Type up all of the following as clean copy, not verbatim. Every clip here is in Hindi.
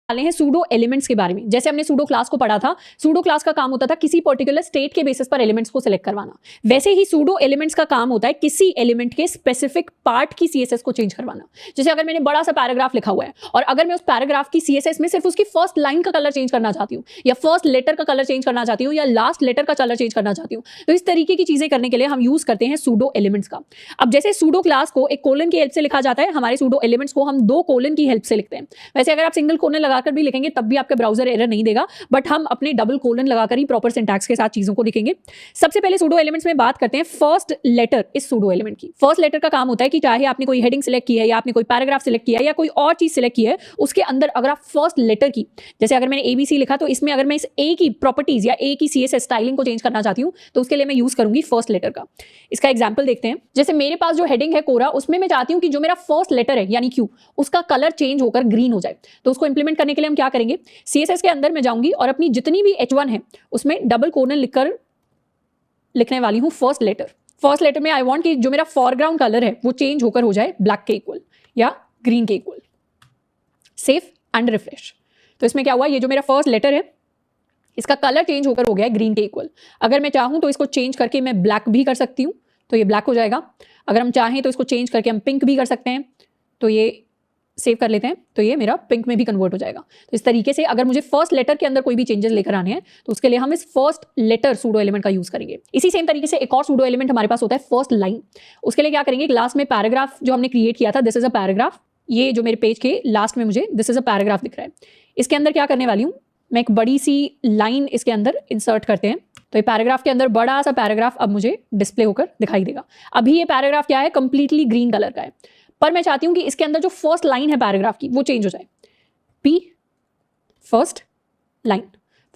वाले हैं सूडो एलिमेंट्स के बारे में। जैसे हमने सूडो क्लास को पढ़ा था, सूडो क्लास का काम होता था किसी पर्टिकुलर स्टेट के बेसिस पर एलिमेंट्स को सिलेक्ट करवाना। वैसे ही सूडो एलिमेंट्स का काम होता है किसी एलिमेंट के स्पेसिफिक पार्ट की सीएसएस को चेंज करवाना। जैसे अगर मैंने बड़ा सा पैराग्राफ लिखा हुआ है और अगर मैं उस पैराग्राफ की सीएसएस में सिर्फ उसकी फर्स्ट लाइन का कलर चेंज करना चाहती हूँ या फर्स्ट लेटर का कलर चेंज करना चाहती हूँ या लास्ट लेटर का कलर चेंज करना चाहती हूँ, तो इस तरीके की चीजें करने के लिए हम यूज करते हैं सूडो एलिमेंट्स का। अब जैसे सूडो क्लास को एक कोलन की हेल्प से लिखा जाता है, हमारे सूडो एलिमेंट्स को हम 2 कोलन की हेल्प से लिखते हैं। वैसे अगर आप सिंगल कोलन लगाकर भी लिखेंगे तब भी आपका ब्राउजर एरर नहीं देगा, बट हम अपने डबल कोलन लगाकर ही प्रॉपर सिंटैक्स के साथ चीजों को लिखेंगे। सबसे पहले सूडो एलिमेंट्स में बात करते हैं फर्स्ट लेटर इस सूडो एलिमेंट की। फर्स्ट लेटर का काम होता है कि चाहे आपने कोई हेडिंग सिलेक्ट की है या आपने कोई पैराग्राफ सिलेक्ट किया है या कोई और चीज सिलेक्ट की है, उसके अंदर अगर आप फर्स्ट लेटर की, जैसे अगर मैंने एबीसी लिखा तो इसमें अगर मैं इस ए की प्रॉपर्टीज या ए की सीएसएस स्टाइलिंग को चेंज करना चाहती हूं तो उसके लिए मैं यूज करूंगी फर्स्ट लेटर का। इसका एग्जांपल देखते हैं। जैसे मेरे पास जो हेडिंग है कोरा, उसमें मैं चाहती हूं कि जो मेरा फर्स्ट लेटर है यानी क्यू, उसका कलर चेंज होकर ग्रीन हो जाए। तो उसको इंप्लीमेंट करने के लिए हम क्या करेंगे, सीएसएस के अंदर मैं जाऊंगी और अपनी जितनी भी H1 है उसमें डबल कोलन लिखने वाली हूं फर्स्ट लेटर। फर्स्ट लेटर में आई वांट कि जो मेरा फॉरग्राउंड कलर है वो चेंज होकर हो जाए ब्लैक के इक्वल या ग्रीन के इक्वल। Save and refresh. तो इसमें क्या हुआ, ये जो मेरा फर्स्ट लेटर है इसका कलर चेंज होकर हो गया है ग्रीन के इक्वल। अगर मैं चाहूं तो इसको चेंज करके मैं ब्लैक भी कर सकती हूं, तो ये ब्लैक हो जाएगा। अगर हम चाहें तो इसको चेंज करके हम पिंक भी कर सकते हैं, तो ये सेव कर लेते हैं, तो ये मेरा पिंक में भी कन्वर्ट हो जाएगा। तो इस तरीके से अगर मुझे फर्स्ट लेटर के अंदर कोई भी चेंजेस लेकर आने हैं तो उसके लिए हम इस फर्स्ट लेटर सूडो एलिमेंट का यूज करेंगे। इसी सेम तरीके से एक और सूडो एलिमेंट हमारे पास होता है फर्स्ट लाइन। उसके लिए क्या करेंगे, क्लास में पैराग्राफ जो हमने क्रिएट किया था, दिस इज अ पैराग्राफ, ये जो मेरे पेज के लास्ट में मुझे दिस इज अ पैराग्राफ दिख रहा है, इसके अंदर क्या करने वाली हूँ, मैं एक बड़ी सी लाइन इसके अंदर इंसर्ट करते हैं। तो ये पैराग्राफ के अंदर बड़ा सा पैराग्राफ अब मुझे डिस्प्ले होकर दिखाई देगा। अभी ये पैराग्राफ क्या है, कंप्लीटली ग्रीन कलर का है, पर मैं चाहती हूं कि इसके अंदर जो फर्स्ट लाइन है पैराग्राफ की वो चेंज हो जाए। P first line,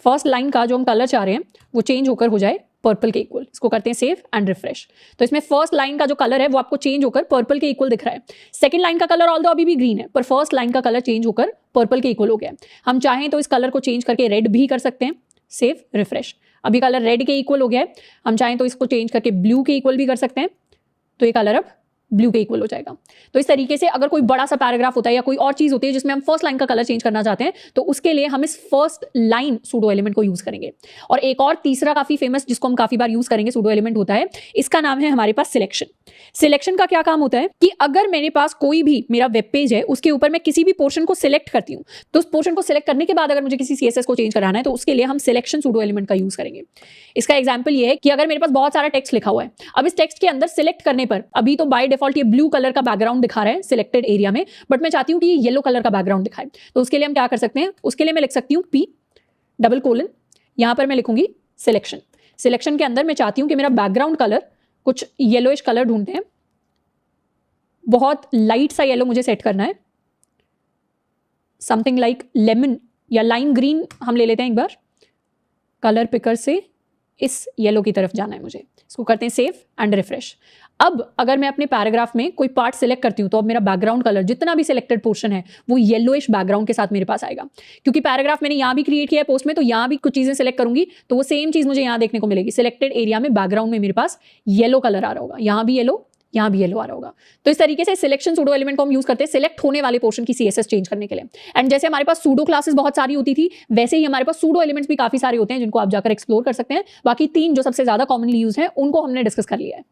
first line का जो हम कलर चाह रहे हैं वो चेंज होकर हो जाए पर्पल के इक्वल। इसको करते हैं सेव एंड रिफ्रेश। तो इसमें फर्स्ट लाइन का जो कलर है वो आपको चेंज होकर पर्पल के इक्वल दिख रहा है। सेकंड लाइन का कलर ऑल्दो अभी भी ग्रीन है, पर फर्स्ट लाइन का कलर चेंज होकर पर्पल के इक्वल हो गया है। हम चाहें तो इस कलर को चेंज करके रेड भी कर सकते हैं, सेव रिफ्रेश। अभी कलर रेड के इक्वल हो गया है, हम चाहें तो इसको चेंज करके ब्लू के इक्वल भी कर सकते हैं, तो ये कलर अब ब्लू के इक्वल हो जाएगा। तो इस तरीके से अगर कोई बड़ा सा पैराग्राफ होता है या कोई और चीज होती है जिसमें हम फर्स्ट लाइन का कलर चेंज करना चाहते हैं तो उसके लिए हम इस फर्स्ट लाइन सूडो एलिमेंट को यूज करेंगे। और एक और तीसरा काफी फेमस जिसको हम काफी बार यूज करेंगे सूडो एलिमेंट होता है, इसका नाम है हमारे पास सिलेक्शन। सिलेक्शन का क्या काम होता है कि अगर मेरे पास कोई भी मेरा वेब पेज है उसके ऊपर मैं किसी भी पोर्शन को सिलेक्ट करती हूँ, तो उस पोर्शन को सिलेक्ट करने के बाद अगर मुझे किसी सीएसएस को चेंज कराना है तो उसके लिए हम सिलेक्शन सूडो एलिमेंट का यूज करेंगे। इसका एग्जांपल ये है कि अगर मेरे पास बहुत सारा टेक्स्ट लिखा हुआ है, अब इस टेक्स्ट के अंदर सिलेक्ट करने पर अभी तो बाय डिफॉल्ट ये ब्लू कलर का बैकग्राउंड दिखा रहा है सिलेक्टेड एरिया में, बट मैं चाहती हूं कि ये येलो कलर का बैकग्राउंड दिखाए। तो उसके लिए हम क्या कर सकते हैं, उसके लिए मैं लिख सकती हूं पी डबल कोलन, यहां पर मैं लिखूंगी सिलेक्शन। सिलेक्शन के अंदर मैं चाहती हूं कि मेरा बैकग्राउंड कलर कुछ येलोइश कलर ढूंढते हैं, बहुत लाइट सा येलो मुझे सेट करना है, समथिंग लाइक लेमन या लाइम ग्रीन हम ले लेते हैं एक बार। कलर पिकर से इस येलो की तरफ जाना है मुझे। इसको करते हैं सेव एंड रिफ्रेश। अब अगर मैं अपने पैराग्राफ में कोई पार्ट सिलेक्ट करती हूं तो अब मेरा बैकग्राउंड कलर जितना भी सिलेक्टेड पोर्शन है वो येलोइश बैकग्राउंड के साथ मेरे पास आएगा। क्योंकि पैराग्राफ मैंने यहां भी क्रिएट किया है पोस्ट में, तो यहां भी कुछ चीजें सिलेक्ट करूंगी तो वो सेम चीज मुझे यहां देखने को मिलेगी। सिलेक्टेड एरिया में बैकग्राउंड में मेरे पास येलो कलर आ रहा होगा, यहां भी येलो, यहां भी येलो आ रहा होगा। तो इस तरीके से सिलेक्शन सूडो एलिमेंट को हम यूज करते हैं सिलेक्ट होने वाले पोर्शन की सीएसएस चेंज करने के लिए। एंड जैसे हमारे पास सूडो क्लासेस बहुत सारी होती थी, वैसे ही हमारे पास सूडो एलिमेंट्स भी काफी सारे होते हैं जिनको आप जाकर एक्सप्लोर कर सकते हैं। बाकी 3 जो सबसे ज्यादा कॉमनली यूज है उनको हमने डिस्कस कर लिया है।